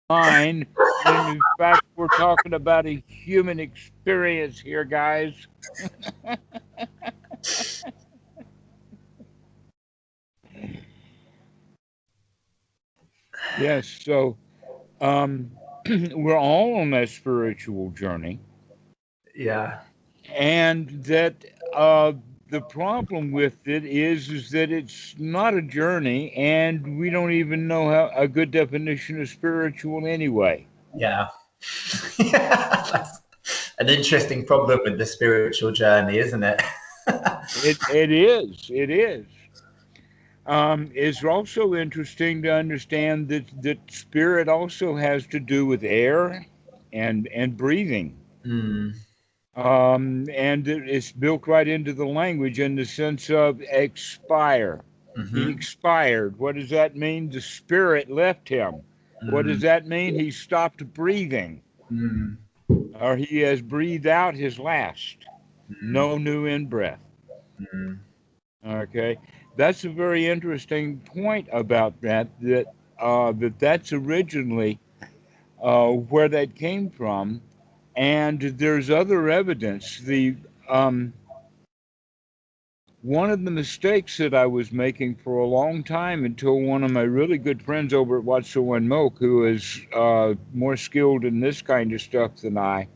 Mine, when in fact we're talking about a human experience here, guys. Yes, so um, we're all on that spiritual journey, Yeah. and that uh, the problem with it is that it's not a journey, and we don't even know how a good definition of spiritual anyway. Yeah. That's an interesting problem with the spiritual journey, isn't it? It is. It is. It's also interesting to understand that spirit also has to do with air and breathing. Mm. And it's built right into the language in the sense of expire. He Hmm. expired. What does that mean? The spirit left him. What does Mm. that mean? He stopped breathing, Mm. or he has breathed out his last. Mm. No new in breath. Mm. Okay, that's a very interesting point about that. That's originally where that came from, and there's other evidence. The One of the mistakes that I was making for a long time until one of my really good friends over at Watso and Milk, who is more skilled in this kind of stuff than I,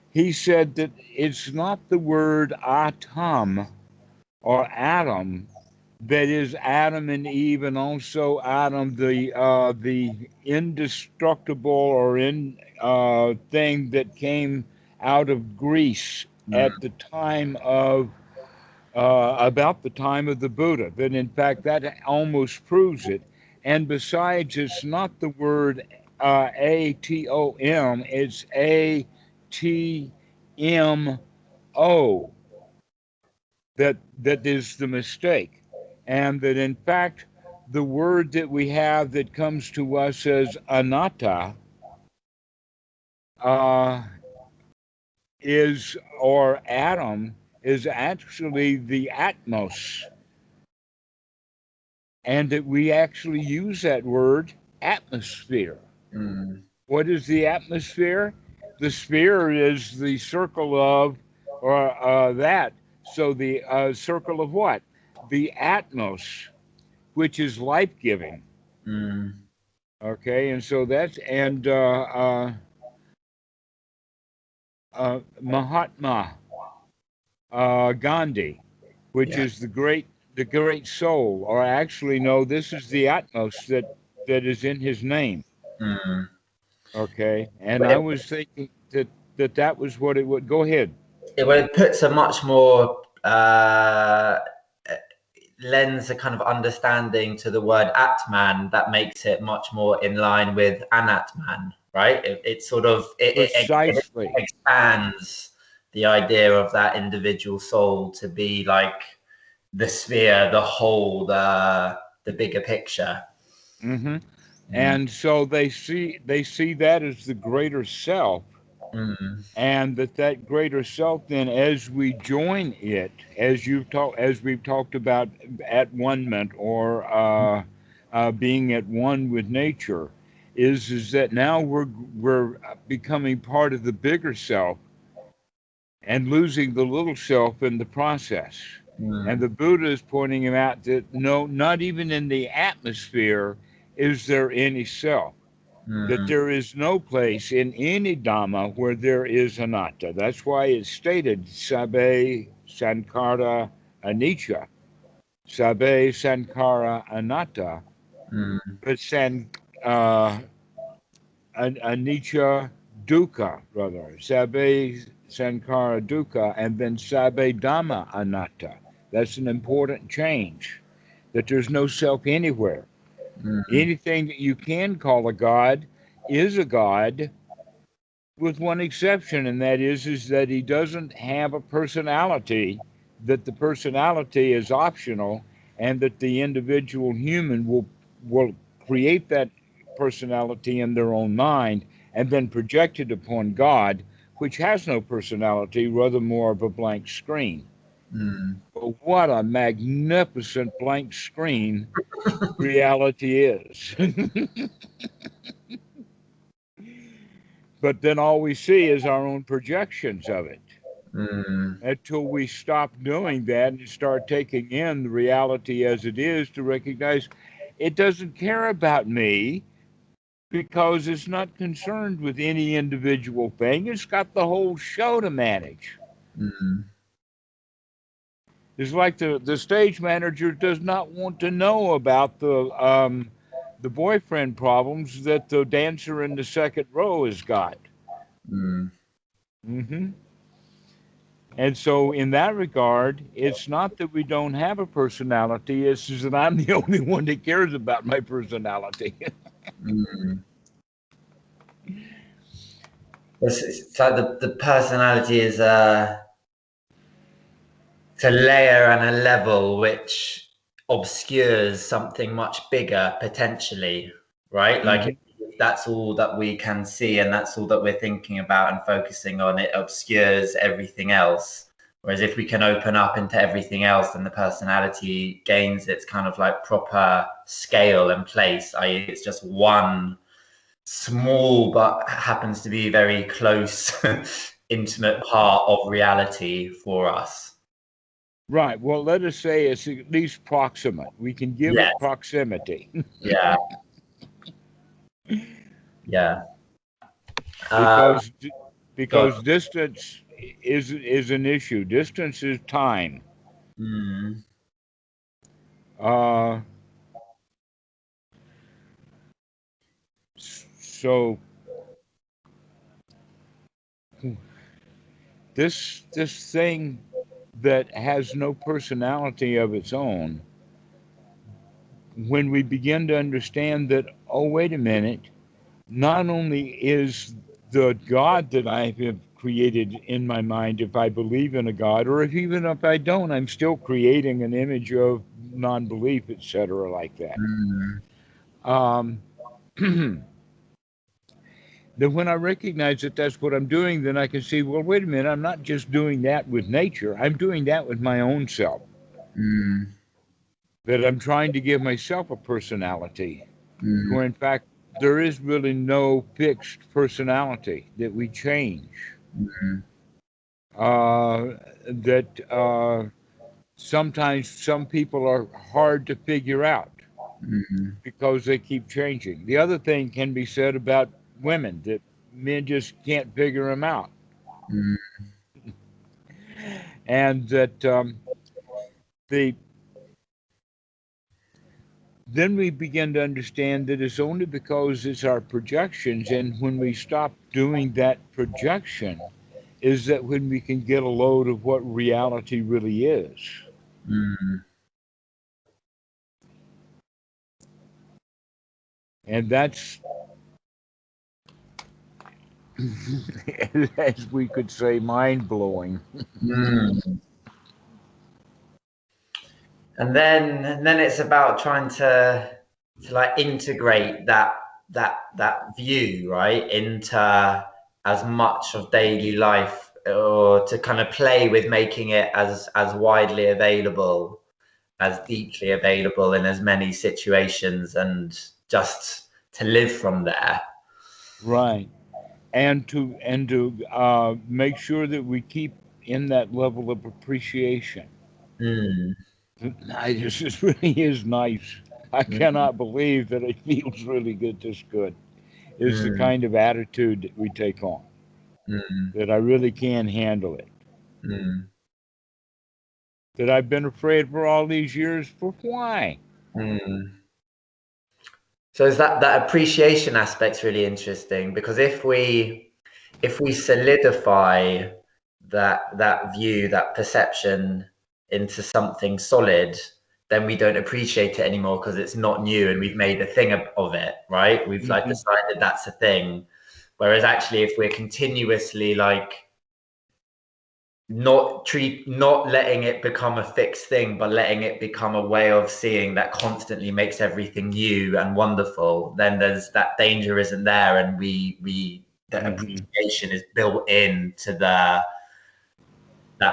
he said that it's not the word atom or atom that is Adam and Eve, and also Adam, the indestructible or in thing that came out of Greece Mm. at the time of about the time of the Buddha. That in fact that almost proves it. And besides, it's not the word atom; it's ATMO that is the mistake, and that in fact the word that we have that comes to us as anatta uh, is or atom is actually the atmos, and that we actually use that word atmosphere. Mm. What is the atmosphere? The sphere is the circle of, or that. So the circle of what? The atmos, which is life giving. Mm. Okay, and so that's Mahatma Gandhi, which Yeah. is the great soul, or actually no, this is the Atmos that is in his name. Mm. Okay, and But I was thinking that was what it would. Go ahead. it puts a much more lends a kind of understanding to the word Atman that makes it much more in line with Anatman, right? It sort of it Precisely. expands the idea of that individual soul to be like the sphere, the whole, the bigger picture. Hmm. Mm. And so they see that as the greater self, Mm. and that greater self then as we join it, as we've talked about at one-ment, or being at one with nature, is that now we're becoming part of the bigger self and losing the little self in the process. And Mm. the Buddha is pointing him out that no, not even in the atmosphere is there any self, that Mm. there is no place in any Dhamma where there is anatta. That's why it's stated Sabe Sankara Anicca, Sabe Sankara Anatta, Mm. but uh, Anicca Dukkha, rather. Sabe Sankara Dukkha, and then Sabe Dhamma Anatta. That's an important change, that there's no self anywhere. Mm. Anything that you can call a god is a god, with one exception, and that is that he doesn't have a personality, that the personality is optional, and that the individual human will create that personality in their own mind and then project it upon God, which has no personality, rather more of a blank screen. Mm. But what a magnificent blank screen reality is. but then all we see is our own projections of it. Mm. Until we stop doing that and start taking in the reality as it is, to recognize it doesn't care about me, because it's not concerned with any individual thing. It's got the whole show to manage. Mm. It's like the stage manager does not want to know about the boyfriend problems that the dancer in the second row has got. Mm. hmm And so, in that regard, it's not that we don't have a personality, it's just that I'm the only one that cares about my personality. Mm. It's like the personality is it's a layer and a level which obscures something much bigger potentially, right? Like hmm if that's all that we can see and that's all that we're thinking about and focusing on, it obscures everything else. Whereas if we can open up into everything else, then the personality gains its kind of like proper scale and place, i.e., it's just one small but happens to be very close, intimate part of reality for us. Right. Well, let us say it's at least proximate. We can give Yes. it proximity. Yeah. Yeah. Um, because because distance is an issue. Distance is time. mm, Uh, so this thing that has no personality of its own, when we begin to understand that, oh, wait a minute, not only is the God that I have created in my mind, if I believe in a God, or if even if I don't, I'm still creating an image of non-belief, etc., like that. mm, Um, then when I recognize that that's what I'm doing, then I can see, well, wait a minute, I'm not just doing that with nature, I'm doing that with my own self. mm, That I'm trying to give myself a personality, mm, where in fact there is really no fixed personality that we change. mm, That sometimes some people are hard to figure out mm, because they keep changing. The other thing can be said about women, that men just can't figure them out, mm, and that the then we begin to understand that it's only because it's our projections, and when we stop doing that projection, is that when we can get a load of what reality really is. mm. And that's, as we could say, mind blowing. Mm. And then it's about trying to like integrate that view, right, into as much of daily life, or to kind of play with making it as widely available, as deeply available in as many situations, and just to live from there. Right. And to make sure that we keep in that level of appreciation. Mm, This really is nice. I mm, cannot believe that it feels really good, this good. Is the mm, kind of attitude that we take on, mm, that I really can handle it. mm, That I've been afraid for all these years, for why? mm. So is that appreciation aspect's really interesting, because if we solidify that view, that perception into something solid, then we don't appreciate it anymore because it's not new and we've made a thing of it, right? We've like hmm decided that's a thing. Whereas actually, if we're continuously like not letting it become a fixed thing, but letting it become a way of seeing that constantly makes everything new and wonderful, then there's that danger isn't there, and we the hmm appreciation is built into that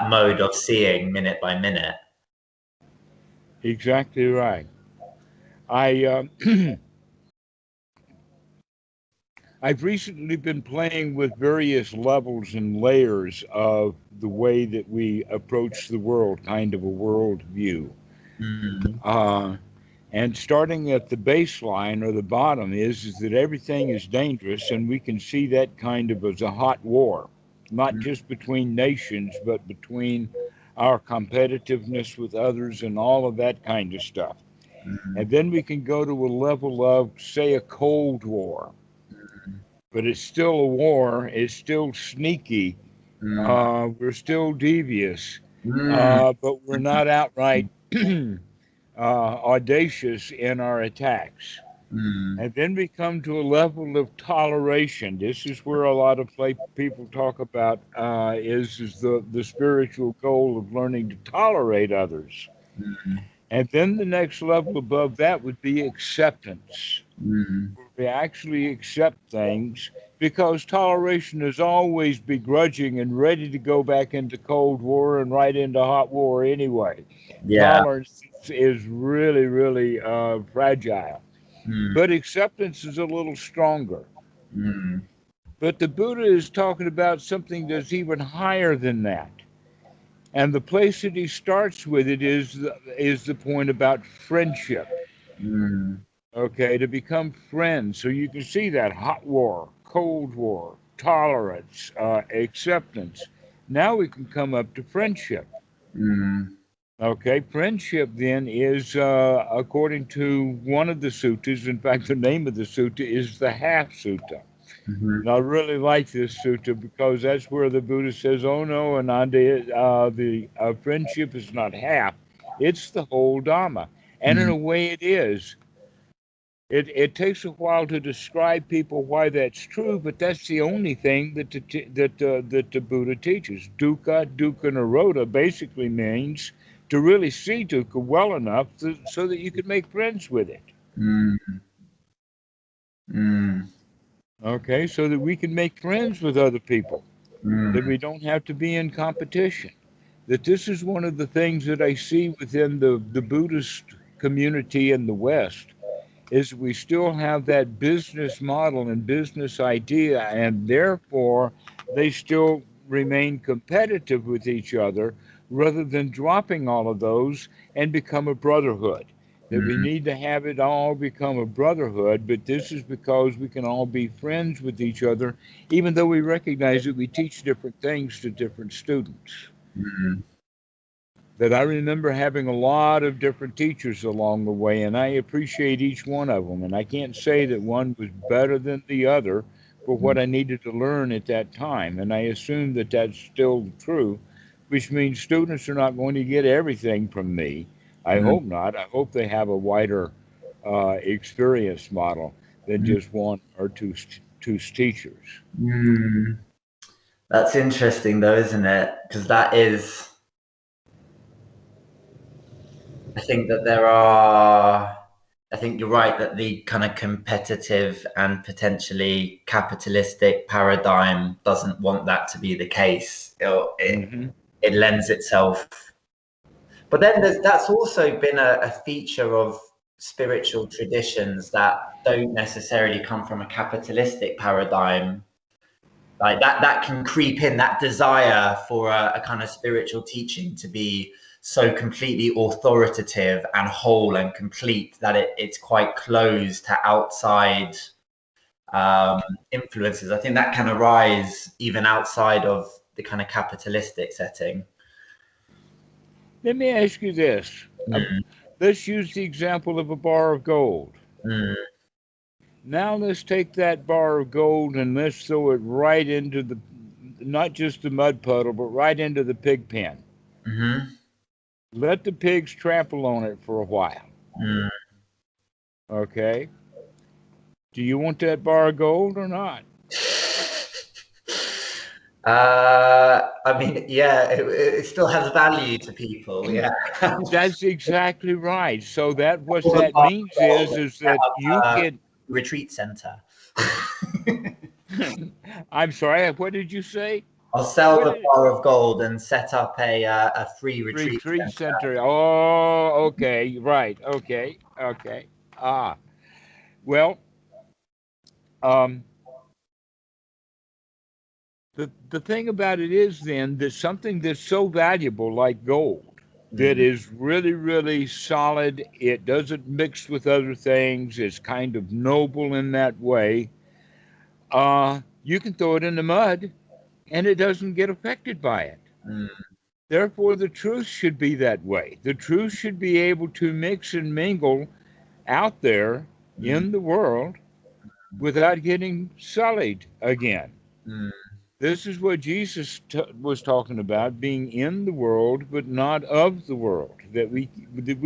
mode of seeing minute by minute. Exactly right. I I've recently been playing with various levels and layers of the way that we approach the world, kind of a world view. Mm, Uh, and starting at the baseline or the bottom is that everything is dangerous, and we can see that kind of as a hot war, not mm, just between nations, but between our competitiveness with others and all of that kind of stuff. mm, And then we can go to a level of, say, a Cold War, but it's still a war, it's still sneaky, mm, we're still devious, mm, but we're not outright audacious in our attacks. mm, And then we come to a level of toleration. This is where a lot of people talk about is the spiritual goal of learning to tolerate others. mm, And then the next level above that would be acceptance. mm. We actually accept things because toleration is always begrudging and ready to go back into Cold War and right into hot war anyway. Yeah. Tolerance is really, really fragile. Mm, But acceptance is a little stronger. mm, But the Buddha is talking about something that's even higher than that. And the place that he starts with it is the point about friendship. mm, Okay, to become friends. So you can see that hot war, cold war, tolerance, acceptance. Now we can come up to friendship. mm, Okay, friendship then is, according to one of the suttas, in fact, the name of the sutta is the half sutta. mhm, And I really like this sutta because that's where the Buddha says, "Oh no, Ananda, the friendship is not half; it's the whole Dhamma." And in mm, a way, it is. It takes a while to describe people why that's true, but that's the only thing that the Buddha teaches. Dukkha Nirodha basically means to really see dukkha well enough so that you can make friends with it. mm, mm, Okay, so that we can make friends with other people, that mm, we don't have to be in competition. That this is one of the things that I see within the Buddhist community in the West is we still have that business model and business idea, and therefore they still remain competitive with each other rather than dropping all of those and become a brotherhood. That we mm. need to have it all become a brotherhood, but this is because we can all be friends with each other, even though we recognize that we teach different things to different students. Mm, That I remember having a lot of different teachers along the way, and I appreciate each one of them. And I can't say that one was better than the other for mm, what I needed to learn at that time. And I assume that that's still true, which means students are not going to get everything from me. I mm, hope not. I hope they have a wider experience model than mm, just one or two teachers. mm. That's interesting, though, isn't it? Because that is, I think that there are, I think you're right that the kind of competitive and potentially capitalistic paradigm doesn't want that to be the case. Hmm. It lends itself. But then that's also been a feature of spiritual traditions that don't necessarily come from a capitalistic paradigm. Like that can creep in, that desire for a kind of spiritual teaching to be so completely authoritative and whole and complete that it's quite closed to outside um, influences. I think that can arise even outside of the kind of capitalistic setting. Let me ask you this. Mm, Let's use the example of a bar of gold. mm, Now let's take that bar of gold and let's throw it right into the, not just the mud puddle, but right into the pig pen. mhm, Let the pigs trample on it for a while. mm. Okay? Do you want that bar of gold or not? I mean, yeah, it still has value to people. Yeah. That's exactly right. So that what Pull the that bar means of gold and is set that up you a can. retreat center. I'm sorry. What did you say? I'll sell What the did bar of gold and set up a free retreat retreat center. center? Oh, okay, right. Okay, okay. Ah, well. Um, The thing about it is then that something that's so valuable like gold, that Mm, is really, really solid, it doesn't mix with other things, it's kind of noble in that way, you can throw it in the mud and it doesn't get affected by it. mm, Therefore, the truth should be that way. The truth should be able to mix and mingle out there mm, in the world without getting sullied again. mm. This is what Jesus was talking about, being in the world but not of the world. That we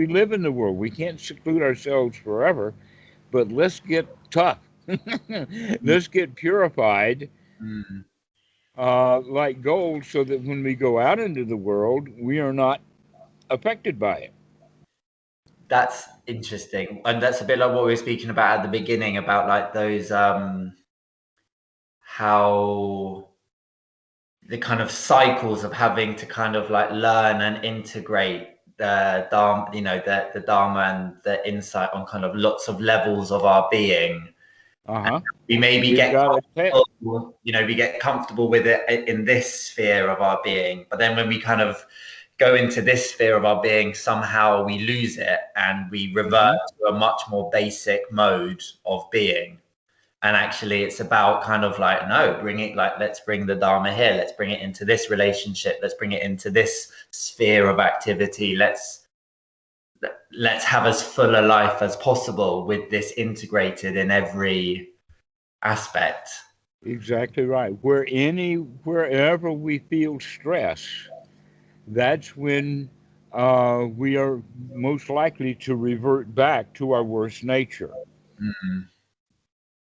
live in the world. We can't seclude ourselves forever, but let's get tough. Mm, Let's get purified mm. like gold, so that when we go out into the world, we are not affected by it. That's interesting, and that's a bit like what we were speaking about at the beginning about like those how the kind of cycles of having to kind of like learn and integrate the Dharma, you know, the Dharma and the insight on kind of lots of levels of our being. Uh huh. We maybe We've get got to comfortable, you know, we get comfortable with it in this sphere of our being, but then when we kind of go into this sphere of our being, somehow we lose it and we revert hmm to a much more basic mode of being. And actually it's about kind of like, no, bring it, like, let's bring the Dharma here, let's bring it into this relationship, let's bring it into this sphere of activity, let's have as full a life as possible with this integrated in every aspect. Exactly right. Wherever we feel stress, that's when we are most likely to revert back to our worst nature. Mm,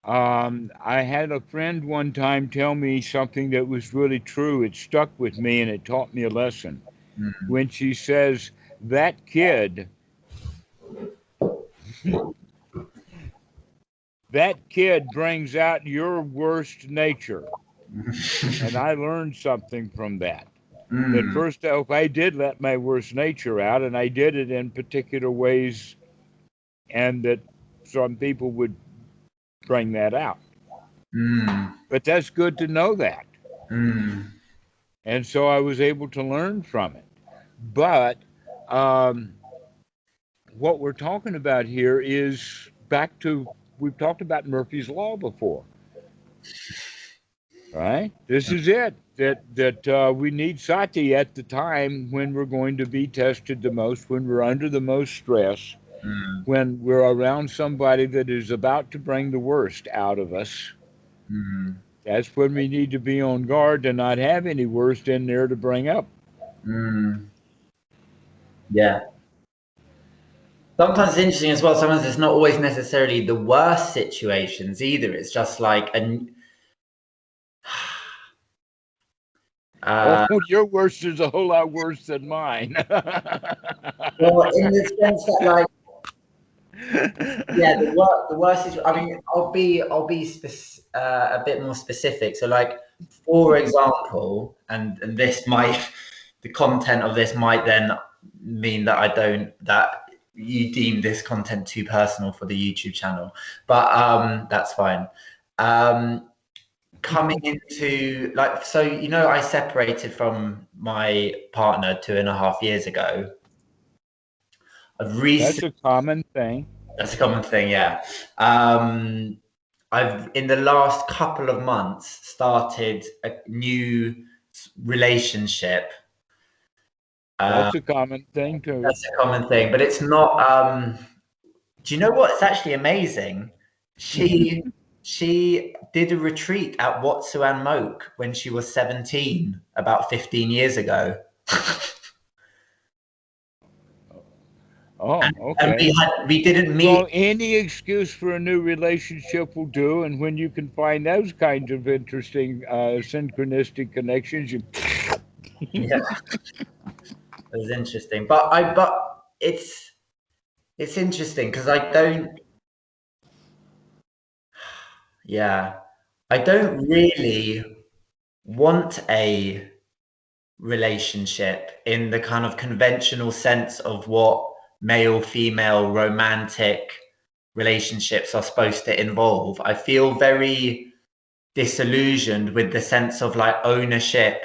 I had a friend one time tell me something that was really true. It stuck with me and it taught me a lesson. mm, When she says, that kid, that kid brings out your worst nature. And I learned something from that. That mm, first off, I did let my worst nature out, and I did it in particular ways, and that some people would bring that out. mm, But that's good to know that. mm. And so I was able to learn from it. But um, what we're talking about here is back to, we've talked about Murphy's Law before, right? This is it. That we need sati at the time when we're going to be tested the most, when we're under the most stress, Mm, when we're around somebody that is about to bring the worst out of us. mm, That's when we need to be on guard to not have any worst in there to bring up. mm. Yeah. Sometimes it's interesting as well. Sometimes it's not always necessarily the worst situations either. It's just like an Oh, uh, your worst is a whole lot worse than mine. well, in the sense that like yeah, the worst is. I mean, I'll be a bit more specific. So, like, for example, and this might the content of this might then mean that I don't that you deem this content too personal for the YouTube channel, but that's fine. Um, coming into like so, you know, I separated from my partner 2.5 years ago. I've That's recently a common thing. That's a common thing, yeah. Um, I've in the last couple of months started a new relationship. Uh, That's a common thing too. that's a common thing, but it's not. Do you know what? It's actually amazing. She did a retreat at Watsuan Moke when she was 17, about 15 years ago. Oh, And okay. we didn't meet. Well, any excuse for a new relationship will do, and when you can find those kinds of interesting synchronistic connections, you Yeah, it was interesting, but it's interesting because I don't. Yeah, I don't really want a relationship in the kind of conventional sense of what male female romantic relationships are supposed to involve. I feel very disillusioned with the sense of like ownership.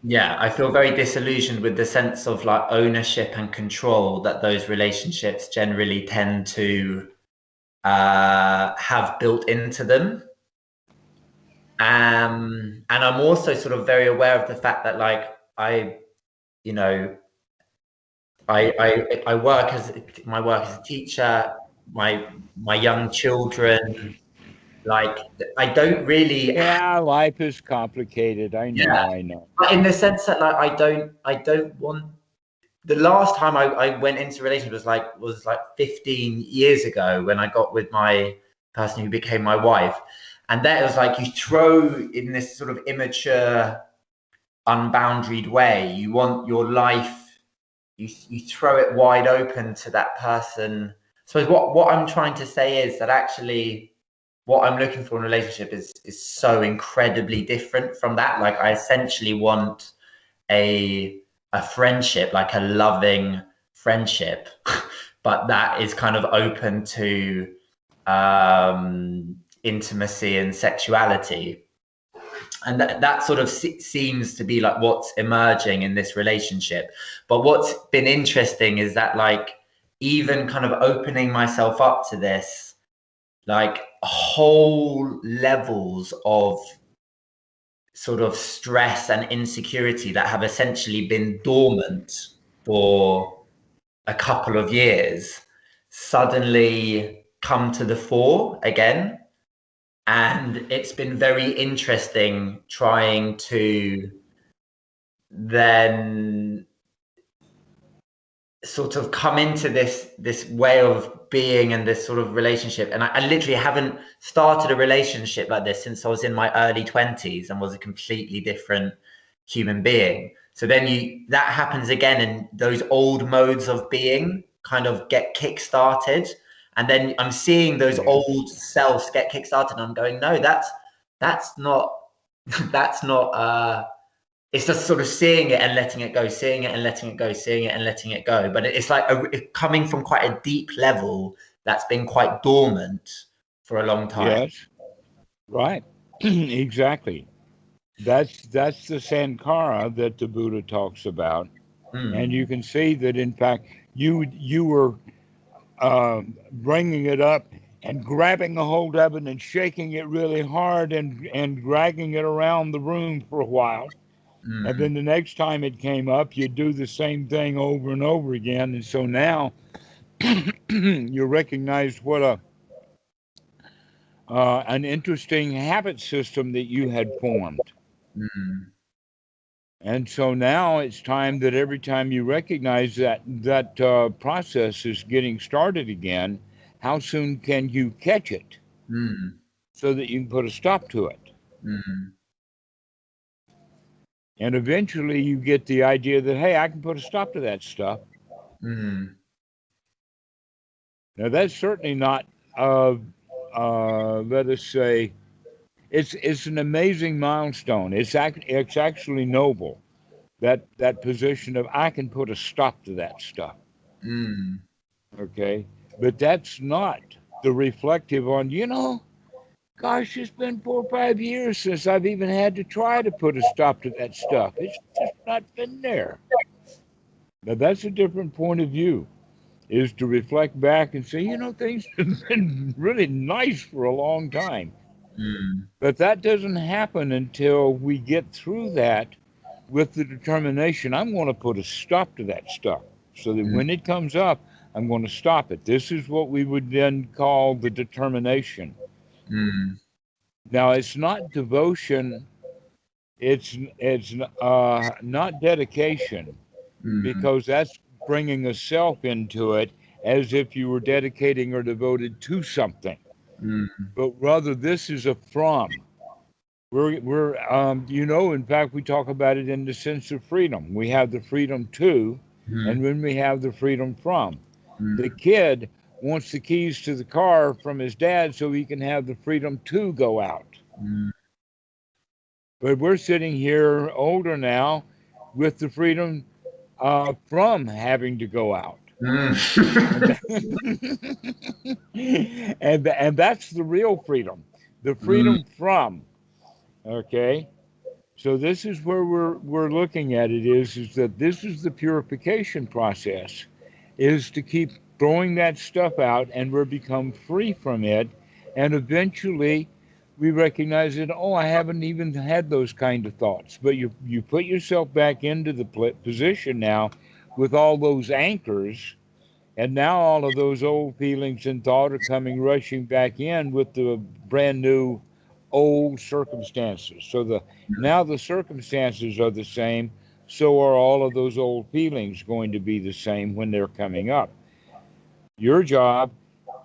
Yeah, I feel very disillusioned with the sense of like ownership and control that those relationships generally tend to have built into them. And I'm also sort of very aware of the fact that like you know, I work as my work as a teacher, my young children, like I don't really, Yeah, life is complicated. I yeah, know, I know. but in the sense that like I don't want. The last time I went into a relationship was like 15 years ago when I got with my person who became my wife. And that was like you throw in this sort of immature, unboundaried way. You want your life, you throw it wide open to that person. So what I'm trying to say is that actually what I'm looking for in a relationship is so incredibly different from that. Like I essentially want a friendship, like a loving friendship, but that is kind of open to intimacy and sexuality. And that sort of seems to be like what's emerging in this relationship. But what's been interesting is that like even kind of opening myself up to this, like whole levels of sort of stress and insecurity that have essentially been dormant for a couple of years suddenly come to the fore again. And it's been very interesting trying to then sort of come into this way of being and this sort of relationship. And I literally haven't started a relationship like this since I was in my early 20s and was a completely different human being. So then that happens again, and those old modes of being kind of get kick-started. And then I'm seeing those old selves get kick-started, and I'm going, no, that's not that's not it's just sort of seeing it and letting it go, seeing it and letting it go, seeing it and letting it go. But it's like coming from quite a deep level that's been quite dormant for a long time. Yes, right. Exactly. That's the Sankara that the Buddha talks about. And Mm, you can see that, in fact, you were bringing it up and grabbing a hold of it and shaking it really hard and dragging it around the room for a while. And mm, then the next time it came up, you do the same thing over and over again. And so now you recognize what an interesting habit system that you had formed. mm, And so now it's time that every time you recognize that process is getting started again, how soon can you catch it mm, so that you can put a stop to it? mm, And eventually you get the idea that, hey, I can put a stop to that stuff. mm, Now that's certainly not, let us say, it's an amazing milestone. It's actually noble, that position of I can put a stop to that stuff. mm, Okay, but that's not the reflective on, gosh, it's been 4 or 5 years since I've even had to try to put a stop to that stuff. It's just not been there. Now that's a different point of view, is to reflect back and say, things have been really nice for a long time. mm, But that doesn't happen until we get through that with the determination, I'm going to put a stop to that stuff so that mm, when it comes up, I'm going to stop it. This is what we would then call the determination. mm, Now, it's not devotion, it's not dedication, mm, because that's bringing a self into it as if you were dedicating or devoted to something. mm, But rather, this is a from. In fact, we talk about it in the sense of freedom. We have the freedom to, and mm, when we have the freedom from. The mm, kid wants the keys to the car from his dad so he can have the freedom to go out. mm, But we're sitting here older now with the freedom from having to go out. Mm. And that's the real freedom, the Mm. freedom from. Okay, so this is where we're looking at it is that this is the purification process, is to keep throwing that stuff out, and we're become free from it, and eventually we recognize that, oh, I haven't even had those kind of thoughts, but you put yourself back into the position now with all those anchors, and now all of those old feelings and thought are coming rushing back in with the brand new old circumstances. So the now the circumstances are the same, so are all of those old feelings going to be the same when they're coming up. Your job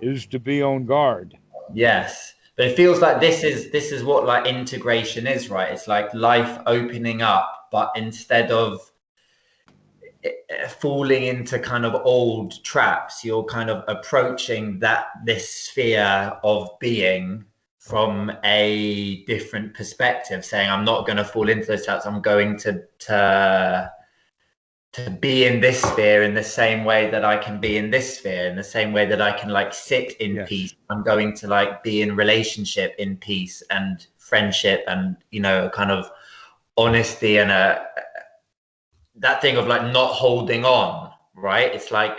is to be on guard. Yes. But it feels like this is what like integration is, right? It's like life opening up, but instead of falling into kind of old traps, you're kind of approaching this sphere of being from a different perspective, saying I'm not going to fall into those traps. I'm going to be in this sphere in the same way that I can be in this sphere, in the same way that I can like sit in Yes. peace. I'm going to like be in relationship in peace and friendship and, kind of honesty and that thing of like not holding on, right? It's like,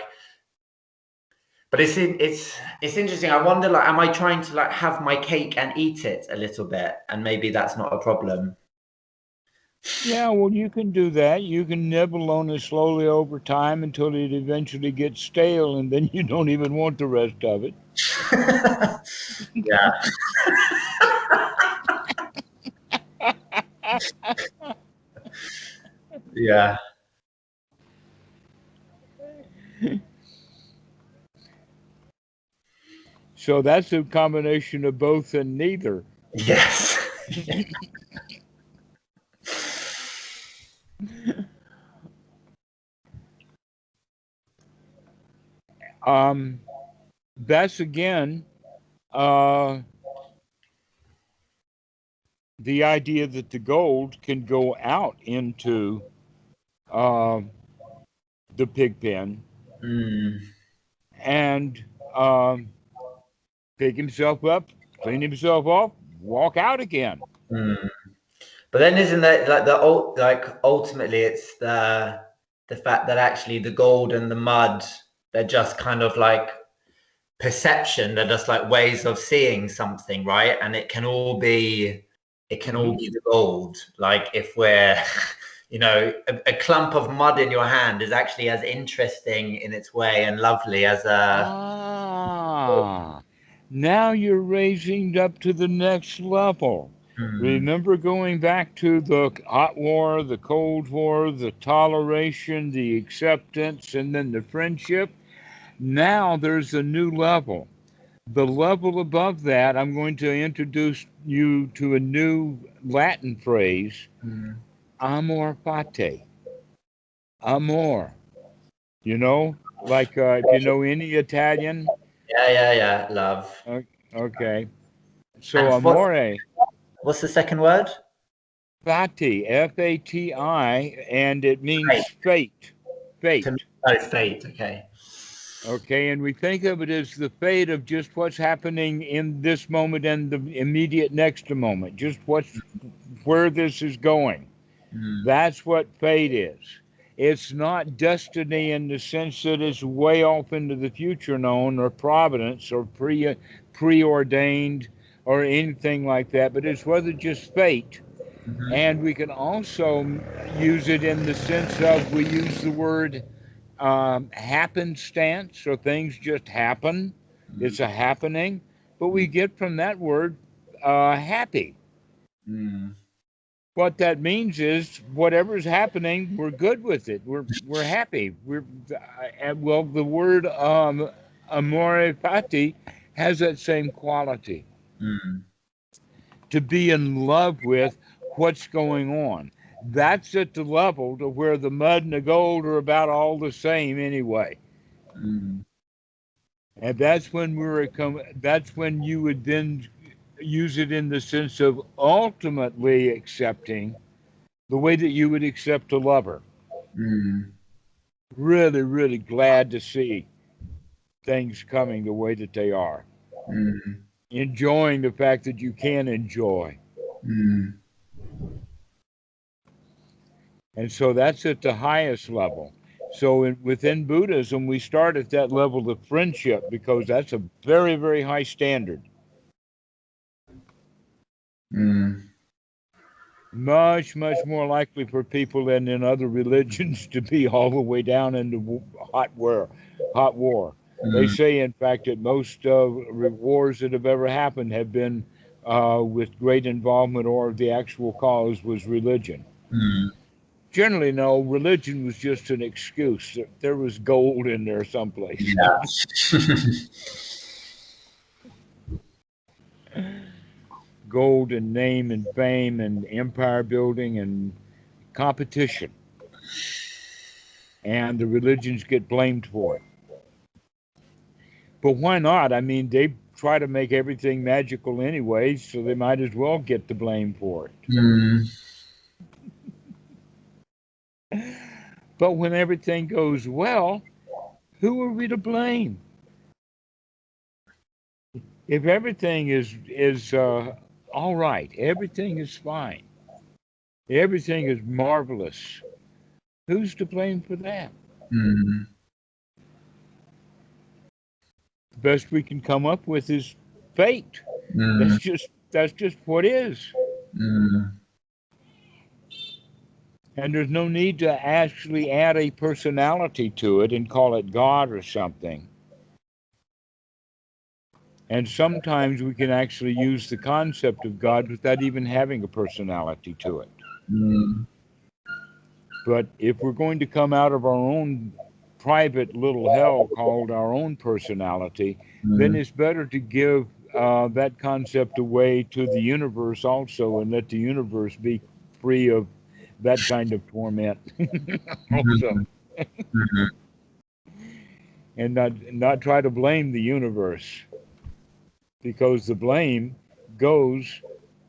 but it's interesting. I wonder, like, am I trying to like have my cake and eat it a little bit, and maybe that's not a problem. Yeah, well, you can do that. You can nibble on it slowly over time until it eventually gets stale, and then you don't even want the rest of it. Yeah, yeah, So that's a combination of both and neither. yes. Um, that's again uh, the idea that the gold can go out into uh, the pig pen Mm, and pick himself up, clean himself off, walk out again. mm. But then isn't that like like ultimately it's the fact that actually the gold and the mud, they're just kind of like perception, they're just like ways of seeing something, right? And it can all Hmm. be the gold. Like if we're a clump of mud in your hand is actually as interesting in its way and lovely as a. Ah, now you're raising up to the next level. Hmm, Remember going back to the hot war, the cold war, the toleration, the acceptance, and then the friendship? Now there's a new level. The level above that, I'm going to introduce you to a new Latin phrase, hmm. amor fati. Amor. You know, like if you know any Italian, Yeah, yeah, yeah, love. okay. So And amore, what's the second word? fati, Fati, and it means Fate. fate. To, Fate. oh, fate. Okay. Okay, and we think of it as the fate of just what's happening in this moment and the immediate next moment, just where this is going. Mm, That's what fate is. It's not destiny in the sense that it's way off into the future known, or providence, or preordained, or anything like that, but it's whether just fate. mhm, And we can also use it in the sense of, we use the word happenstance, so things just happen. It's a happening, but we get from that word happy. mm, What that means is whatever's happening, we're good with it. We're happy. Well, the word amore fati has that same quality, mm, to be in love with what's going on. That's at the level to where the mud and the gold are about all the same anyway. mm, And that's when you would then use it in the sense of ultimately accepting the way that you would accept a lover. mm. really, really glad to see things coming the way that they are. Mm. Enjoying the fact that you can enjoy. Mm. And so that's at the highest level. So within Buddhism, we start at that level of friendship because that's a very, very high standard. Mm. Much, much more likely for people than in other religions to be all the way down into hot war. Hot war. They Mm. say, in fact, that most wars that have ever happened have been with great involvement, or the actual cause was religion. Mm. Generally, no, religion was just an excuse. There was gold in there someplace. Yeah. Gold and name and fame and empire building and competition. And the religions get blamed for it. But why not? I mean, they try to make everything magical anyway, so they might as well get the blame for Mm. it. But when everything goes well, who are we to blame? If everything is all right, everything is fine, everything is marvelous, who's to blame for that? Mm. The best we can come up with is fate. Mm. That's just what is. Mm. And there's no need to actually add a personality to it and call it God or something. And sometimes we can actually use the concept of God without even having a personality to it. Mm. But if we're going to come out of our own private little hell called our own personality, then Mm. it's better to give that concept away to the universe also and let the universe be free of that kind of torment also. Mm. Mm. And not try to blame the universe because the blame goes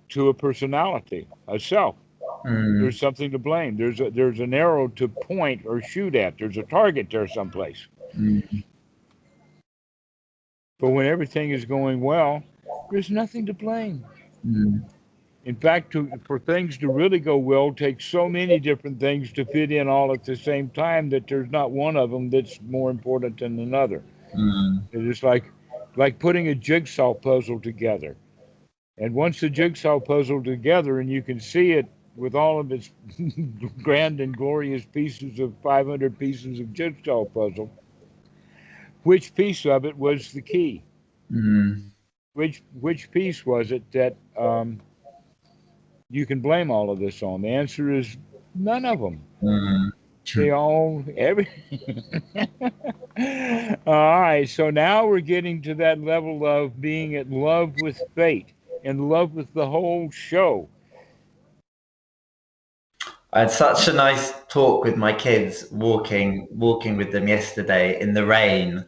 to a personality, a self. Mm. There's something to blame. There's an arrow to point or shoot at. There's a target there someplace. Mm. But when everything is going well, there's nothing to blame. Mm. In fact, for things to really go well, takes so many different things to fit in all at the same time that there's not one of them that's more important than another. Mm. It's like putting a jigsaw puzzle together. And once the jigsaw puzzle together and you can see it with all of its grand and glorious pieces of 500 pieces of jigsaw puzzle, which piece of it was the key? Mm. Which piece was it that you can blame all of this on? The answer is none of them. Mm. They all every. All right, so now we're getting to that level of being at love with fate, in love with the whole show. I had such a nice talk with my kids walking with them yesterday in the rain.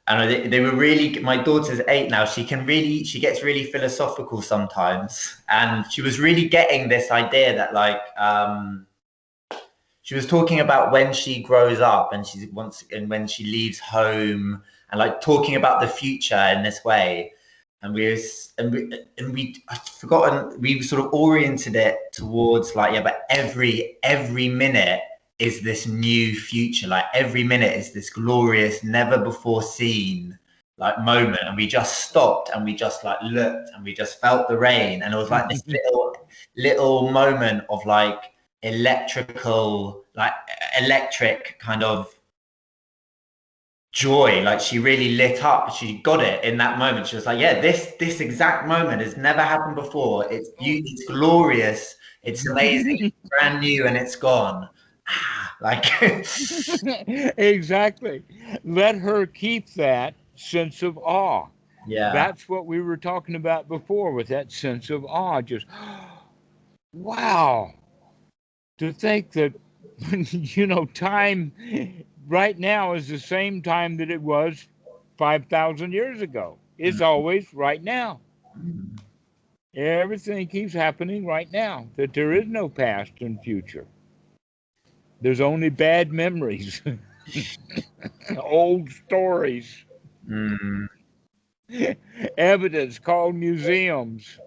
And they were really, my daughter's 8 now. She gets really philosophical sometimes. And she was really getting this idea that she was talking about when she grows up and and when she leaves home and like talking about the future in this way. And I've forgotten, we sort of oriented it towards like, yeah, but every minute is this new future. Like every minute is this glorious, never before seen like moment. And we just stopped and we just like looked and we just felt the rain. And it was like this little moment of like electrical, like electric kind of joy. Like she really lit up. She got it in that moment. She was like, yeah, this exact moment has never happened before. It's beautiful, it's glorious, it's amazing, it's brand new, and it's gone. Like Exactly. Let her keep that sense of awe. yeah. That's what we were talking about before with that sense of awe. Just, wow. To think that, time right now is the same time that it was 5,000 years ago. It's always right now. Mm. Everything keeps happening right now, that there is no past and future. There's only bad memories. Old stories, Mm, evidence called museums,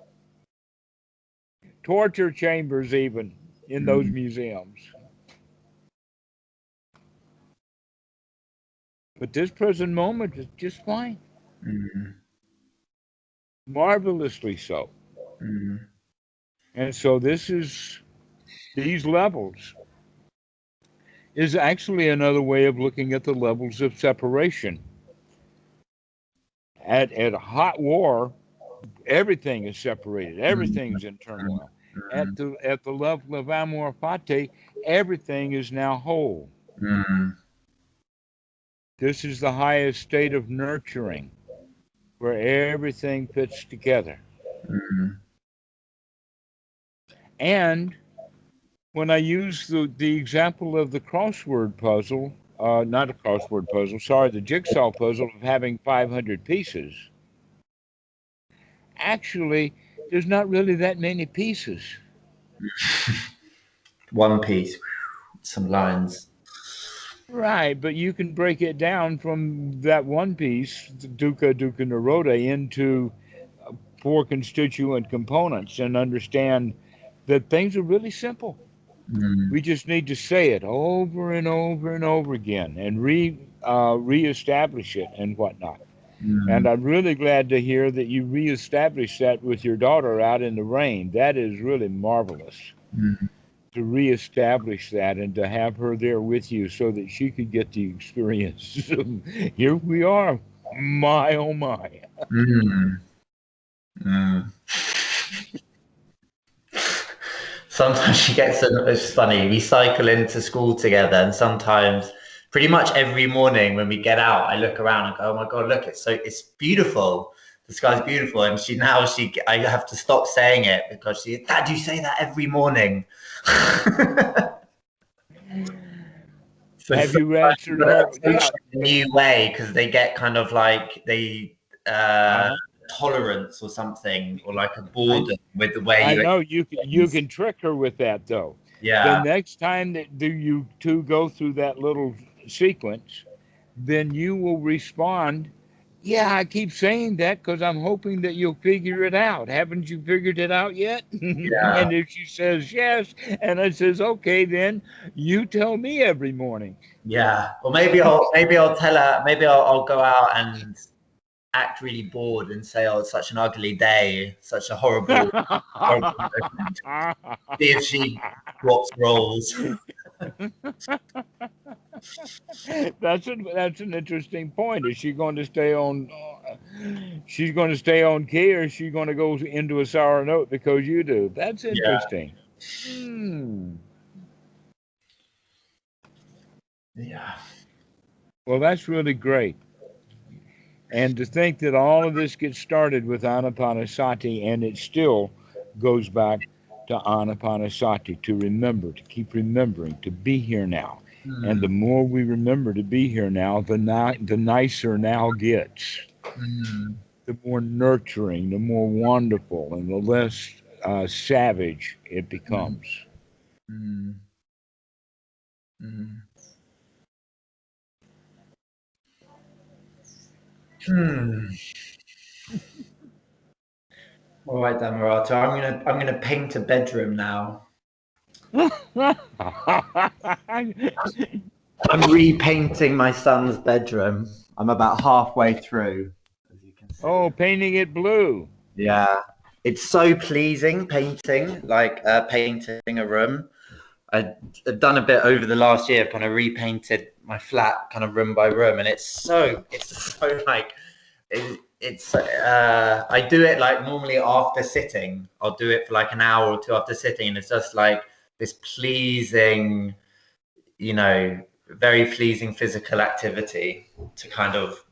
torture chambers, even in those mm, museums. But this present moment is just fine, mm, marvelously so. mm, And so these levels is actually another way of looking at the levels of separation. At a hot war, everything is separated, mm, everything's in mm, turmoil. At the level of amor fati, everything is now whole. mm, This is the highest state of nurturing, where everything fits together. mm, And when I use the example of the crossword puzzle, not a crossword puzzle, sorry, the jigsaw puzzle of having 500 pieces, actually, there's not really that many pieces. One Piece, some lines. Right, but you can break it down from that one piece, the dukkha, dukkha, nirodha, into four constituent components and understand that things are really simple. Mm, We just need to say it over and over and over again and reestablish it and whatnot. And mm, I'm really glad to hear that you reestablished that with your daughter out in the rain. That is really marvelous mm, to reestablish that and to have her there with you so that she could get the experience. Here we are. My, oh my. mm, mm. Sometimes she gets it's funny. We cycle into school together, and sometimes, pretty much every morning when we get out, I look around and go, "Oh my God, look! It's beautiful. The sky's beautiful." And I have to stop saying it because Dad, you say that every morning. So Have sometimes you you've answered got to her? approach Yeah. it a new way because they get kind of like uh, Uh-huh. tolerance or something, or like a I, boredom with the way I you know you explain. can trick her with that though. The Yeah, next time that do you two go through that little sequence, then you will respond, yeah, I keep saying that because I'm hoping that you'll figure it out. Haven't you figured it out yet? yeah, And if she says yes, and I says, okay, then you tell me every morning. yeah. Or maybe I'll tell her. Maybe I'll go out and act really bored and say, "Oh, it's such an ugly day, such a horrible moment." See if she swaps roles. That's an interesting point. Is she going to stay on? She's going to stay on key, or is she going to go into a sour note because you do? That's Yeah, interesting. Hmm. yeah. Well, that's really great. And to think that all of this gets started with Anapanasati, and it still goes back to Anapanasati to remember, to keep remembering, to be here now. And Mm, the more we remember to be here now, the nicer now gets. mm, The more nurturing, the more wonderful, and the less savage it mm, becomes. mm, mm. Hmm. All right, Dhammarato. I'm gonna paint a bedroom now. I'm repainting my son's bedroom. I'm about halfway through, as you can see. Oh, painting it blue. Yeah, it's so pleasing painting, like painting a room. I've done a bit over the last year, kind of repainted my flat, kind of room by room, and it's so like I do it like normally after sitting. I'll do it for like an hour or two after sitting, and it's just like this pleasing, you know, very pleasing physical activity to kind of.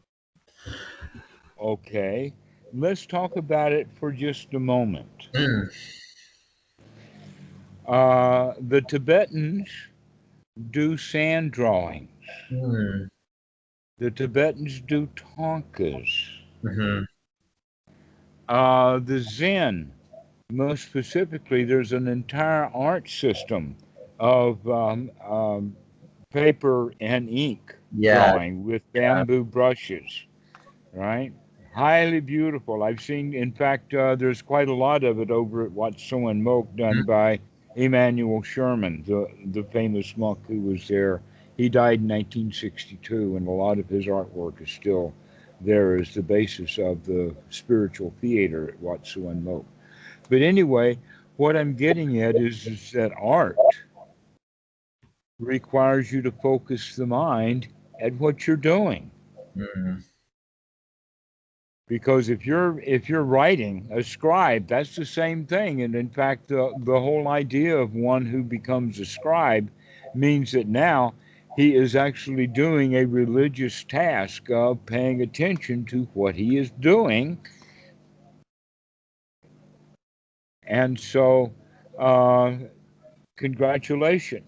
Okay, let's talk about it for just a moment. Mm, The Tibetans do sand drawings. mm, The Tibetans do tonkas. mhm, The Zen, most specifically, there's an entire art system of paper and ink. Yeah. drawing with bamboo brushes, right? Highly beautiful. I've seen, in fact, there's quite a lot of it over at Wat Suan Mokkh done by Emanuel Sherman, the famous monk who was there. He died in 1962, and a lot of his artwork is still there as the basis of the spiritual theater at Wat Suan Mokkh. But anyway, what I'm getting at is that art requires you to focus the mind at what you're doing. Mm. Because if you're writing a scribe, that's the same thing. And in fact, the whole idea of one who becomes a scribe means that now he is actually doing a religious task of paying attention to what he is doing. And so, uh, congratulations.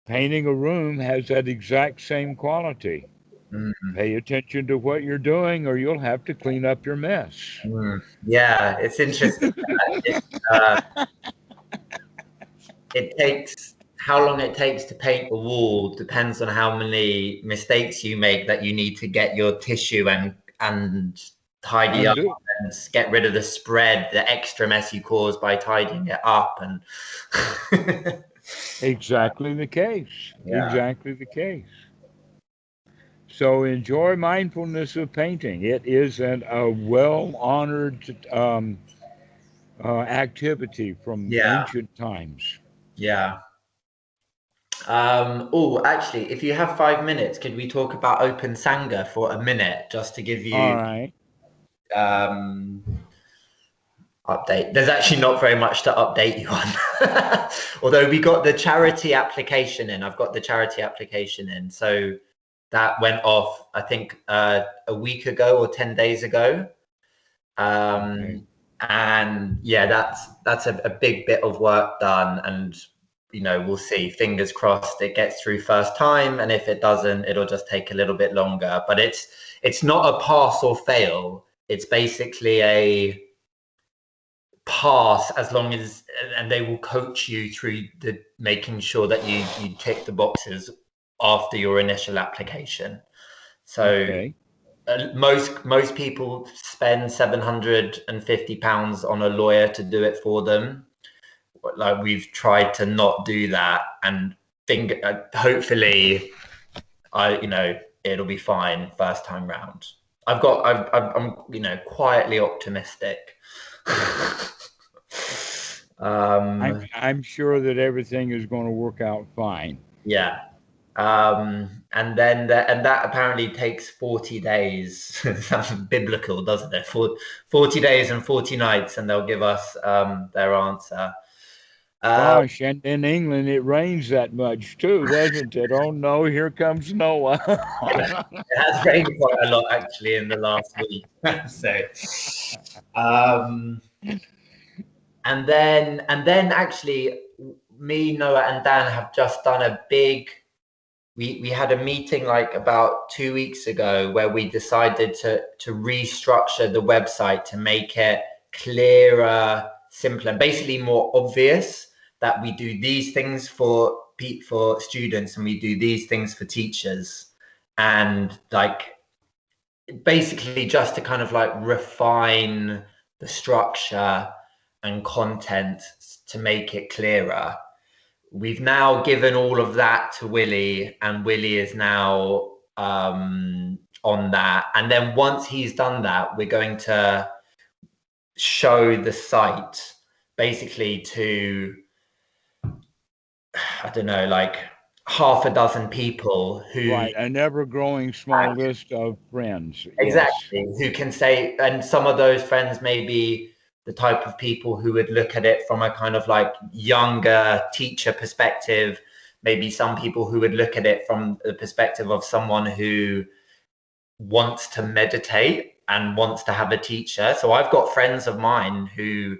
Painting a room has that exact same quality. Mm. Pay attention to what you're doing, or you'll have to clean up your mess. Mm. Yeah, it's interesting. It, uh, it takes how long it takes to paint a wall depends on how many mistakes you make that you need to get your tissue and tidy up Undo. and get rid of the spread, the extra mess you cause by tidying it up. And Exactly the case. yeah, Exactly the case. So enjoy mindfulness of painting. It is a well honored activity from yeah, ancient times. yeah. Oh, actually, if you have 5 minutes, could we talk about Open Sangha for a minute, just to give All you right. um, update? There's actually not very much to update you on, although we got the charity application in. I've got the charity application in, so that went off, I think, a week ago or 10 days ago. Okay. And yeah, that's a big bit of work done, and we'll see. Fingers crossed it gets through first time, and if it doesn't, it'll just take a little bit longer. But it's not a pass or fail. It's basically a pass as long as, and they will coach you through the making sure that you tick the boxes after your initial application. So Okay. most people spend £750 on a lawyer to do it for them. Like, we've tried to not do that, and hopefully, it'll be fine first time round. I'm quietly optimistic. I'm um, I'm sure that everything is going to work out fine. yeah. And then and that apparently takes 40 days. Sounds biblical, doesn't it? 40 days and 40 nights, and they'll give us their answer. Uh, Gosh, and in England it rains that much too, doesn't it? Oh no, here comes Noah. it has rained quite a lot actually in the last week. So, um, and then actually, me, Noah, and Dan have just done a big. We had a meeting like about 2 weeks ago where we decided to restructure the website to make it clearer, simpler, and basically more obvious that we do these things for students and we do these things for teachers, and like basically just to kind of like refine the structure and content to make it clearer. We've now given all of that to Willie, and Willie is now on that. And then once he's done that, we're going to show the site basically to, I don't know, like half a dozen people who Right, an ever-growing small list of friends. Yes. exactly who can say, and some of those friends may be the type of people who would look at it from a kind of like younger teacher perspective, maybe some people who would look at it from the perspective of someone who wants to meditate and wants to have a teacher. So I've got friends of mine who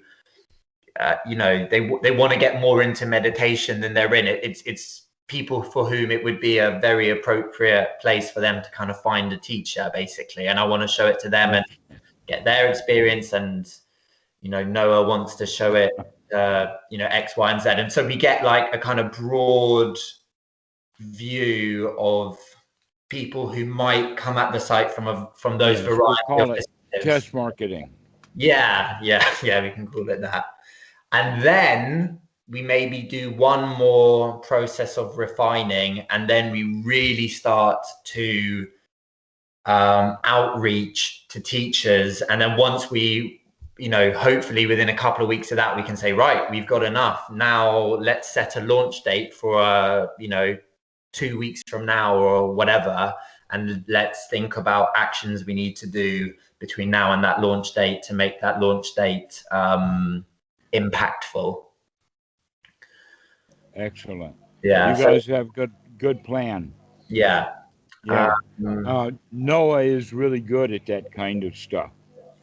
they want to get more into meditation than they're in it. It's people for whom it would be a very appropriate place for them to kind of find a teacher, basically. And I want to show it to them and get their experience. And Noah wants to show it X, Y, and Z. And so we get like a kind of broad view of people who might come at the site from those Yes, variety we'll call of it initiatives. test marketing. Yeah, we can call it that. And then we maybe do one more process of refining, and then we really start to outreach to teachers. And then once we, hopefully within a couple of weeks of that, we can say, right, we've got enough. Now let's set a launch date for, 2 weeks from now or whatever. And let's think about actions we need to do between now and that launch date to make that launch date impactful. Excellent. Yeah. You guys have good plan. Yeah. Yeah. Noah is really good at that kind of stuff.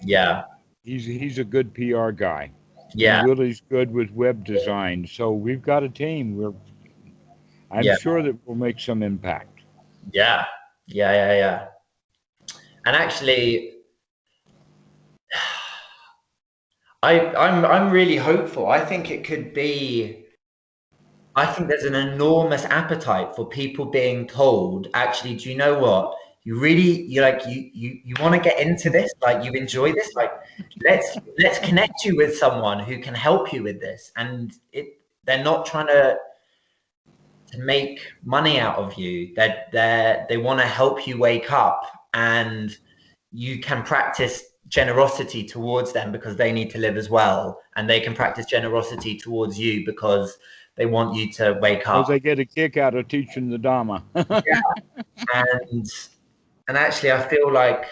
Yeah. He's a good PR guy. Yeah. And Willie's good with web design. So we've got a team. I'm Yeah. sure that we'll make some impact. Yeah. And actually, I'm really hopeful. I think it could be. I think there's an enormous appetite for people being told, actually, do you know what? You want to get into this, like you enjoy this, like let's connect you with someone who can help you with this. And they're not trying to make money out of you. They want to help you wake up, and you can practice generosity towards them because they need to live as well, and they can practice generosity towards you because they want you to wake up. Because they get a kick out of teaching the Dhamma. Yeah. And actually, I feel like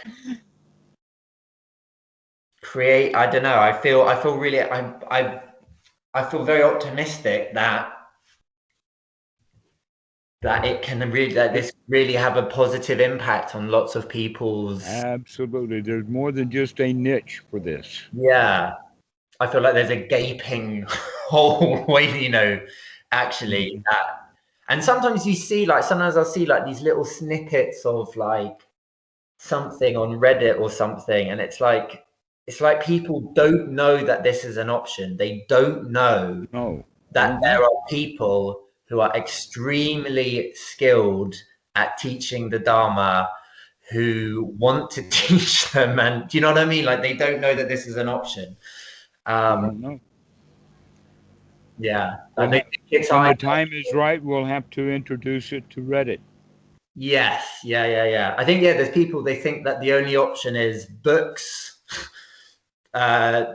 I don't know. I feel really. I feel very optimistic that it can really, that this really have a positive impact on lots of people's. Absolutely. There's more than just a niche for this. Yeah. I feel like there's a gaping hole way, actually. And sometimes sometimes I'll see like these little snippets of like something on Reddit or something, and it's like people don't know that this is an option. They don't know that there are people who are extremely skilled at teaching the Dharma who want to teach them. And do you know what I mean? Like they don't know that this is an option. Don't know. Yeah. When the time is right, we'll have to introduce it to Reddit. Yes. Yeah. I think, there's people, they think that the only option is books,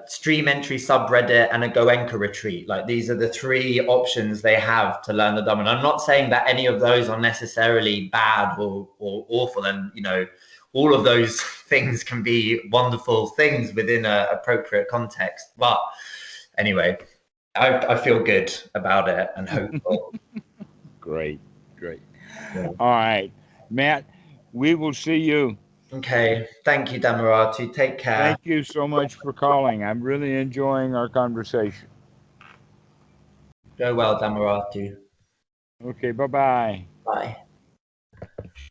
stream entry subreddit, and a Goenka retreat. Like these are the three options they have to learn the Dhamma. And I'm not saying that any of those are necessarily bad or awful. And, all of those things can be wonderful things within an appropriate context. But anyway, I feel good about it and hopeful. Great. Yeah. All right, Matt, we will see you. Okay. Thank you, Dhammarato. Take care. Thank you so much for calling. I'm really enjoying our conversation. Go well, Dhammarato. Okay, bye-bye. Bye.